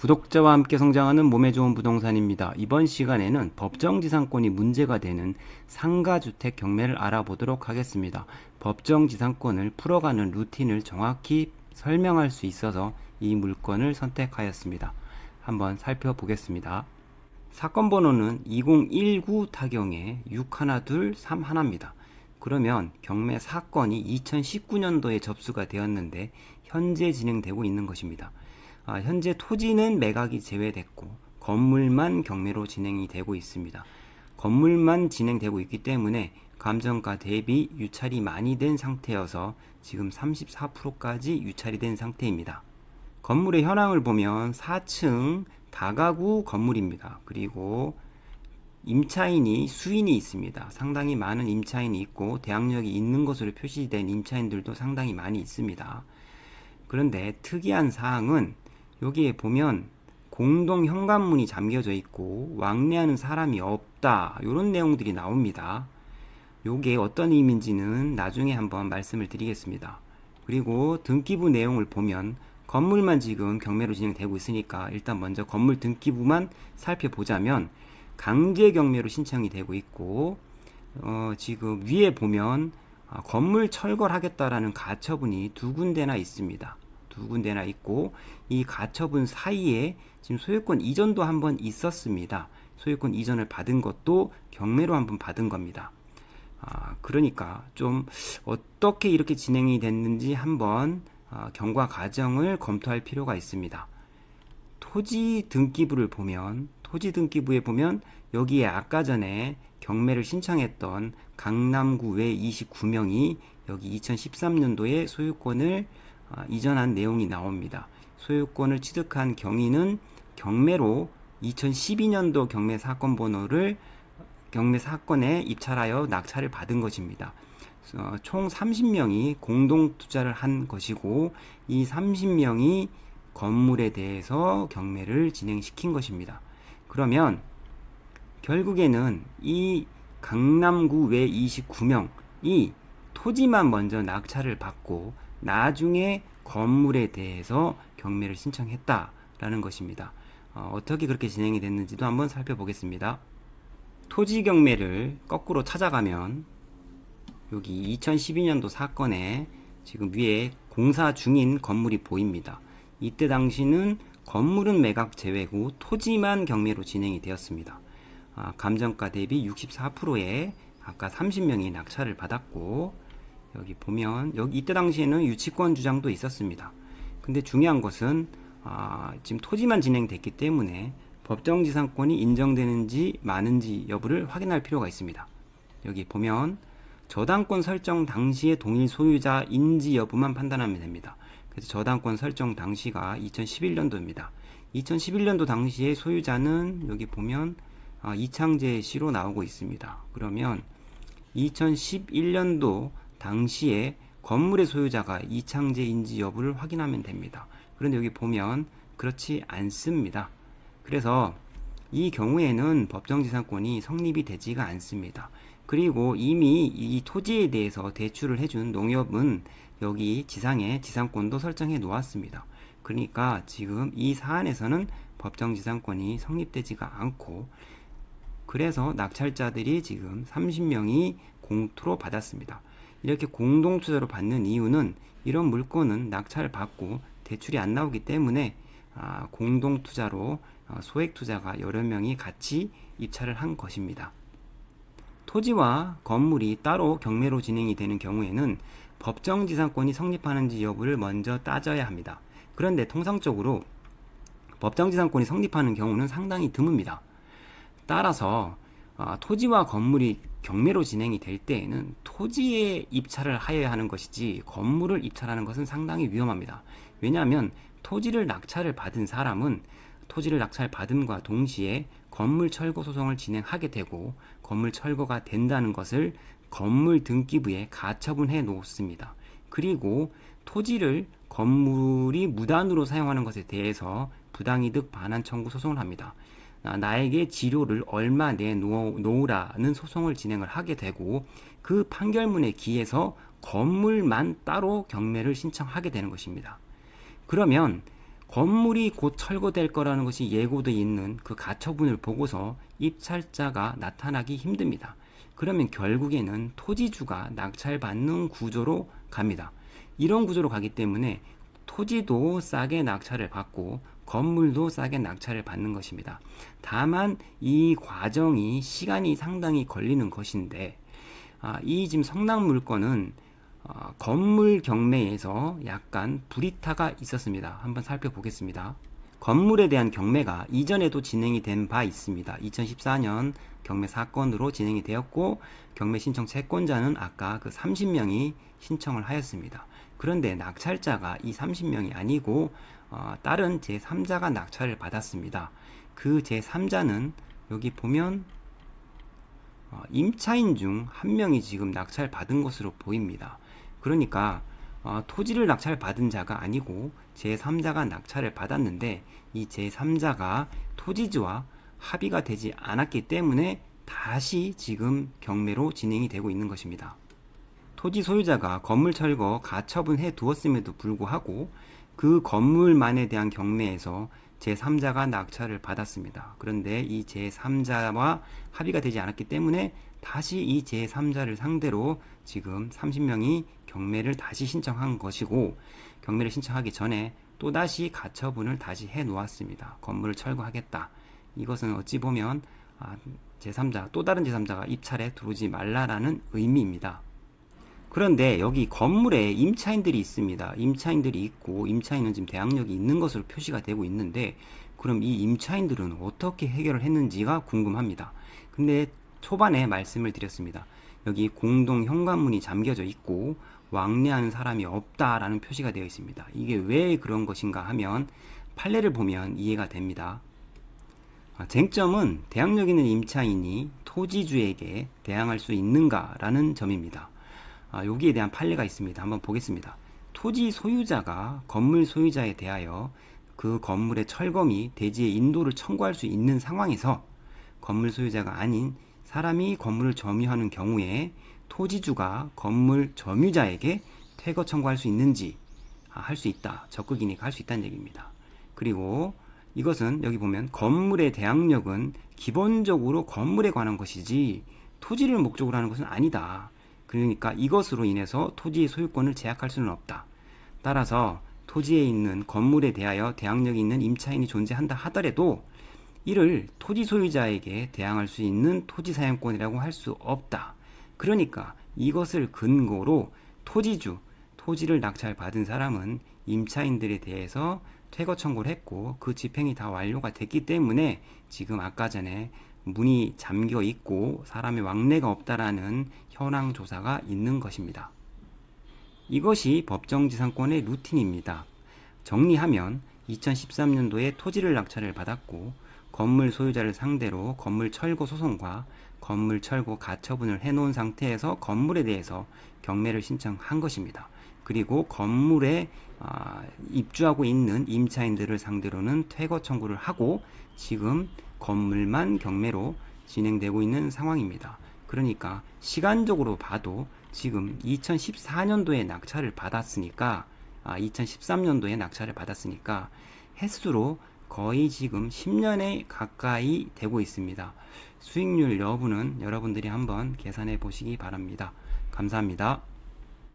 구독자와 함께 성장하는 몸에 좋은 부동산입니다. 이번 시간에는 법정지상권이 문제가 되는 상가주택 경매를 알아보도록 하겠습니다. 법정지상권을 풀어가는 루틴을 정확히 설명할 수 있어서 이 물건을 선택하였습니다. 한번 살펴보겠습니다. 사건 번호는 2019 타경의 61231입니다. 그러면 경매 사건이 2019년도에 접수가 되었는데 현재 진행되고 있는 것입니다. 현재 토지는 매각이 제외됐고 건물만 경매로 진행이 되고 있습니다. 건물만 진행되고 있기 때문에 감정가 대비 유찰이 많이 된 상태여서 지금 34%까지 유찰이 된 상태입니다. 건물의 현황을 보면 4층 다가구 건물입니다. 그리고 임차인이 수인이 있습니다. 상당히 많은 임차인이 있고 대항력이 있는 것으로 표시된 임차인들도 상당히 많이 있습니다. 그런데 특이한 사항은 여기에 보면 공동 현관문이 잠겨져 있고 왕래하는 사람이 없다, 이런 내용들이 나옵니다. 요게 어떤 의미인지는 나중에 한번 말씀을 드리겠습니다. 그리고 등기부 내용을 보면 건물만 지금 경매로 진행되고 있으니까 일단 먼저 건물 등기부만 살펴보자면 강제 경매로 신청이 되고 있고 지금 위에 보면 건물 철거하겠다라는 가처분이 두 군데나 있습니다. 두 군데나 있고 이 가처분 사이에 지금 소유권 이전도 한번 있었습니다. 소유권 이전을 받은 것도 경매로 한번 받은 겁니다. 그러니까 좀 어떻게 이렇게 진행이 됐는지 한번 경과 과정을 검토할 필요가 있습니다. 토지 등기부를 보면 여기에 아까 전에 경매를 신청했던 강남구 외 29명이 여기 2013년도에 소유권을 이전한 내용이 나옵니다. 소유권을 취득한 경위는 경매로 2012년도 경매 사건 번호를 경매 사건에 입찰하여 낙찰을 받은 것입니다. 총 30명이 공동 투자를 한 것이고 이 30명이 건물에 대해서 경매를 진행시킨 것입니다. 그러면 결국에는 이 강남구 외 29명이 토지만 먼저 낙찰을 받고 나중에 건물에 대해서 경매를 신청했다라는 것입니다. 어떻게 그렇게 진행이 됐는지도 한번 살펴보겠습니다. 토지 경매를 거꾸로 찾아가면 여기 2012년도 사건에 지금 위에 공사 중인 건물이 보입니다. 이때 당시는 건물은 매각 제외고 토지만 경매로 진행이 되었습니다. 감정가 대비 64%에 아까 30명이 낙찰을 받았고 여기 보면 이때 당시에는 유치권 주장도 있었습니다. 근데 중요한 것은 지금 토지만 진행됐기 때문에 법정지상권이 인정되는지 마는지 여부를 확인할 필요가 있습니다. 여기 보면 저당권 설정 당시의 동일 소유자인지 여부만 판단하면 됩니다. 그래서 저당권 설정 당시가 2011년도입니다. 2011년도 당시의 소유자는 여기 보면 이창재 씨로 나오고 있습니다. 그러면 2011년도 당시에 건물의 소유자가 이창재인지 여부를 확인하면 됩니다. 그런데 여기 보면 그렇지 않습니다. 그래서 이 경우에는 법정지상권이 성립이 되지가 않습니다. 그리고 이미 이 토지에 대해서 대출을 해준 농협은 여기 지상에 지상권도 설정해 놓았습니다. 그러니까 지금 이 사안에서는 법정지상권이 성립되지가 않고 그래서 낙찰자들이 지금 30명이 공투로 받았습니다. 이렇게 공동투자로 받는 이유는 이런 물건은 낙찰을 받고 대출이 안 나오기 때문에 공동투자로 소액투자가 여러 명이 같이 입찰을 한 것입니다. 토지와 건물이 따로 경매로 진행이 되는 경우에는 법정지상권이 성립하는지 여부를 먼저 따져야 합니다. 그런데 통상적으로 법정지상권이 성립하는 경우는 상당히 드뭅니다. 따라서 토지와 건물이 경매로 진행이 될 때에는 토지에 입찰을 하여야 하는 것이지 건물을 입찰하는 것은 상당히 위험합니다. 왜냐하면 토지를 낙찰을 받은 사람은 토지를 낙찰받음과 동시에 건물 철거 소송을 진행하게 되고 건물 철거가 된다는 것을 건물 등기부에 가처분해 놓습니다. 그리고 토지를 건물이 무단으로 사용하는 것에 대해서 부당이득 반환 청구 소송을 합니다. 나에게 지료를 얼마 내놓으라는 소송을 진행을 하게 되고 그 판결문에 기해서 건물만 따로 경매를 신청하게 되는 것입니다. 그러면 건물이 곧 철거될 거라는 것이 예고되어 있는 그 가처분을 보고서 입찰자가 나타나기 힘듭니다. 그러면 결국에는 토지주가 낙찰받는 구조로 갑니다. 이런 구조로 가기 때문에 토지도 싸게 낙찰을 받고 건물도 싸게 낙찰을 받는 것입니다. 다만 이 과정이 시간이 상당히 걸리는 것인데, 이 지금 성남 물건은 건물 경매에서 약간 불이타가 있었습니다. 한번 살펴보겠습니다. 건물에 대한 경매가 이전에도 진행이 된 바 있습니다. 2014년 경매 사건으로 진행이 되었고, 경매 신청 채권자는 아까 그 30명이 신청을 하였습니다. 그런데 낙찰자가 이 30명이 아니고 다른 제3자가 낙찰을 받았습니다. 그 제3자는 여기 보면 임차인 중 한 명이 지금 낙찰 받은 것으로 보입니다. 그러니까 토지를 낙찰 받은 자가 아니고 제3자가 낙찰을 받았는데, 이 제3자가 토지주와 합의가 되지 않았기 때문에 다시 지금 경매로 진행이 되고 있는 것입니다. 토지 소유자가 건물 철거 가처분해 두었음에도 불구하고 그 건물만에 대한 경매에서 제3자가 낙찰을 받았습니다. 그런데 이 제3자와 합의가 되지 않았기 때문에 다시 이 제3자를 상대로 지금 30명이 경매를 다시 신청한 것이고, 경매를 신청하기 전에 또다시 가처분을 다시 해 놓았습니다. 건물을 철거하겠다. 이것은 어찌 보면 제3자, 또 다른 제3자가 입찰에 들어오지 말라라는 의미입니다. 그런데 여기 건물에 임차인들이 있습니다. 임차인들이 있고, 임차인은 지금 대항력이 있는 것으로 표시가 되고 있는데, 그럼 이 임차인들은 어떻게 해결을 했는지가 궁금합니다. 근데 초반에 말씀을 드렸습니다. 여기 공동 현관문이 잠겨져 있고 왕래하는 사람이 없다라는 표시가 되어 있습니다. 이게 왜 그런 것인가 하면 판례를 보면 이해가 됩니다. 쟁점은 대항력 있는 임차인이 토지주에게 대항할 수 있는가라는 점입니다. 여기에 대한 판례가 있습니다. 한번 보겠습니다. 토지 소유자가 건물 소유자에 대하여 그 건물의 철거 및 대지의 인도를 청구할 수 있는 상황에서 건물 소유자가 아닌 사람이 건물을 점유하는 경우에 토지주가 건물 점유자에게 퇴거 청구할 수 있는지 할 수 있다. 적극이니까 할 수 있다는 얘기입니다. 그리고 이것은 여기 보면 건물의 대항력은 기본적으로 건물에 관한 것이지 토지를 목적으로 하는 것은 아니다. 그러니까 이것으로 인해서 토지의 소유권을 제약할 수는 없다. 따라서 토지에 있는 건물에 대하여 대항력이 있는 임차인이 존재한다 하더라도 이를 토지 소유자에게 대항할 수 있는 토지 사용권이라고 할 수 없다. 그러니까 이것을 근거로 토지주, 토지를 낙찰받은 사람은 임차인들에 대해서 퇴거 청구를 했고 그 집행이 다 완료가 됐기 때문에 지금 아까 전에 문이 잠겨 있고 사람의 왕래가 없다라는 현황 조사가 있는 것입니다. 이것이 법정지상권의 루틴입니다. 정리하면 2013년도에 토지를 낙찰을 받았고 건물 소유자를 상대로 건물 철거 소송과 건물 철거 가처분을 해놓은 상태에서 건물에 대해서 경매를 신청한 것입니다. 그리고 건물에 입주하고 있는 임차인들을 상대로는 퇴거 청구를 하고 지금 건물만 경매로 진행되고 있는 상황입니다. 그러니까 시간적으로 봐도 지금 2014년도에 낙찰을 받았으니까 2013년도에 낙찰을 받았으니까 횟수로 거의 지금 10년에 가까이 되고 있습니다. 수익률 여부는 여러분들이 한번 계산해 보시기 바랍니다. 감사합니다.